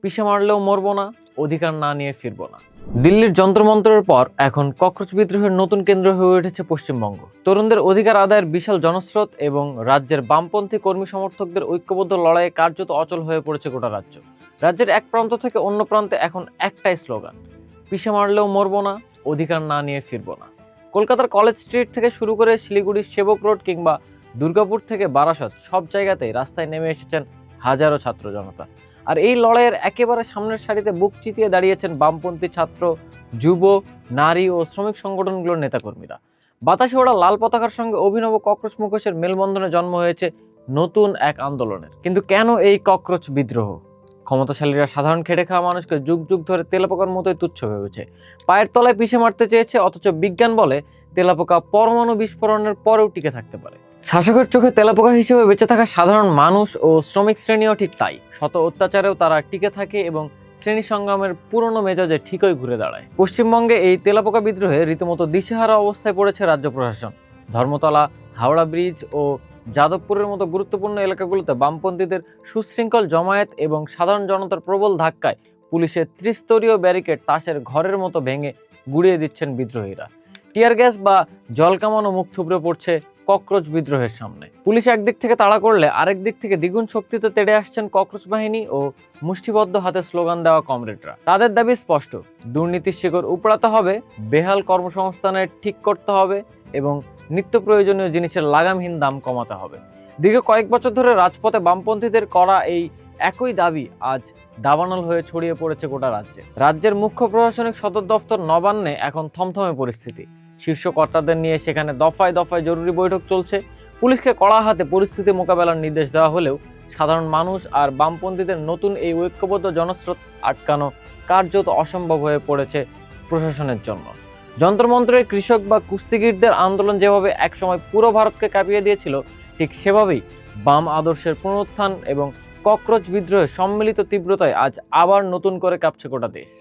পিষে মারলেও মরবো না, অধিকার না নিয়ে ফিরবো না। দিল্লির যন্ত্রমন্ত্রের পর এখন ককরোচ বিদ্রোহের নতুন কেন্দ্র হয়ে উঠেছে পশ্চিমবঙ্গ। তরুণদের অধিকার আদায়ের বিশাল জনস্রোত এবং রাজ্যের বামপন্থী কর্মী সমর্থকদের ঐক্যবদ্ধ লড়াইয়ে কার্যত অচল হয়ে পড়েছে গোটা রাজ্য। রাজ্যের এক প্রান্ত থেকে অন্য প্রান্তে এখন একটাই স্লোগান, পিষে মারলেও মরবো না, অধিকার না নিয়ে ফিরবো না। কলকাতার কলেজ স্ট্রিট থেকে শুরু করে শিলিগুড়ির সেবক রোড কিংবা দুর্গাপুর থেকে বারাসত, সব জায়গাতেই রাস্তায় নেমে এসেছেন হাজারো ছাত্র জনতা। আর এই লড়াইয়ের একেবারে সামনের সারিতে বুক চিতিয়ে দাঁড়িয়েছেন বামপন্থী ছাত্র, যুব, নারী ও শ্রমিক সংগঠনগুলোর নেতাকর্মীরা। বাতাসে ওড়া লাল পতাকার সঙ্গে অভিনব ককরোচ মুখোশের মেলবন্ধনে জন্ম হয়েছে নতুন এক আন্দোলনের। কিন্তু কেন এই ককরোচ বিদ্রোহ? ক্ষমতাশালীরা সাধারণ খেটে খাওয়া মানুষকে যুগ যুগ ধরে তেলাপোকার মতোই তুচ্ছ ভেবেছে, পায়ের তলায় পিষে মারতে চেয়েছে, অথচ বিজ্ঞান বলে তেলাপোকা পরমাণু বিস্ফোরণের পরেও টিকে থাকতে পারে। শাসকের চোখে তেলাপোকা হিসেবে বেঁচে থাকা সাধারণ মানুষ ও শ্রমিক শ্রেণীও ঠিক তাই। শত অত্যাচারেও তারা টিকে থাকে এবং শ্রেণী সংগ্রামের পুরনো মেজাজে ঠিকই ঘুরে দাঁড়ায়। পশ্চিমবঙ্গে এই তেলাপোকা বিদ্রোহে রীতিমতো দিশেহারা অবস্থায় পড়েছে রাজ্য প্রশাসন। ধর্মতলা, হাওড়া ব্রিজ ও যাদবপুরের মতো গুরুত্বপূর্ণ এলাকাগুলোতে বামপন্থীদের সুশৃঙ্খল জমায়েত এবং সাধারণ জনতার প্রবল ধাক্কায় পুলিশের ত্রিস্তরীয় ব্যারিকেড তাসের ঘরের মতো ভেঙে গুড়িয়ে দিচ্ছেন বিদ্রোহীরা। টিয়ার গ্যাস বা জল কামানো মুখ থুবড়ে পড়ছে ককরোচ বিদ্রোহের সামনে। পুলিশ একদিক থেকে তাড়া করলে আরেক দিক থেকে দ্বিগুণ শক্তিতে তেড়ে আসছেন ককরোচ বাহিনী ও মুষ্টিবদ্ধ হাতে স্লোগান দেওয়া কমরেডরা। তাদের দাবি স্পষ্ট, দুর্নীতির শিকড় উপড়াতে হবে, বেহাল কর্মসংস্থানের ঠিক করতে হবে এবং নিত্য প্রয়োজনীয় জিনিসের লাগামহীন দাম কমাতে হবে। দীর্ঘ কয়েক বছর ধরে রাজপথে বামপন্থীদের করা এই একই দাবি আজ দাবানল হয়ে ছড়িয়ে পড়েছে গোটা রাজ্যে। রাজ্যের মুখ্য প্রশাসনিক সদর দফতর নবান্নে এখন থমথমে পরিস্থিতি। শীর্ষ কর্তাদের নিয়ে সেখানে দফায় দফায় জরুরি বৈঠক চলছে। পুলিশকে কড়া হাতে পরিস্থিতি মোকাবেলার নির্দেশ দেওয়া হলেও সাধারণ মানুষ আর বামপন্থীদের নতুন এই ঐক্যবদ্ধ জনস্রোত আটকানো কার্যত অসম্ভব হয়ে পড়েছে প্রশাসনের জন্য। যন্ত্রমন্ত্রের কৃষক বা কুস্তিগিরদের আন্দোলন যেভাবে একসময় পুরো ভারতকে কাঁপিয়ে দিয়েছিল, ঠিক সেভাবেই বাম আদর্শের পুনরুত্থান এবং ককরোচ বিদ্রোহের সম্মিলিত তীব্রতায় আজ আবার নতুন করে কাঁপছে গোটা দেশ।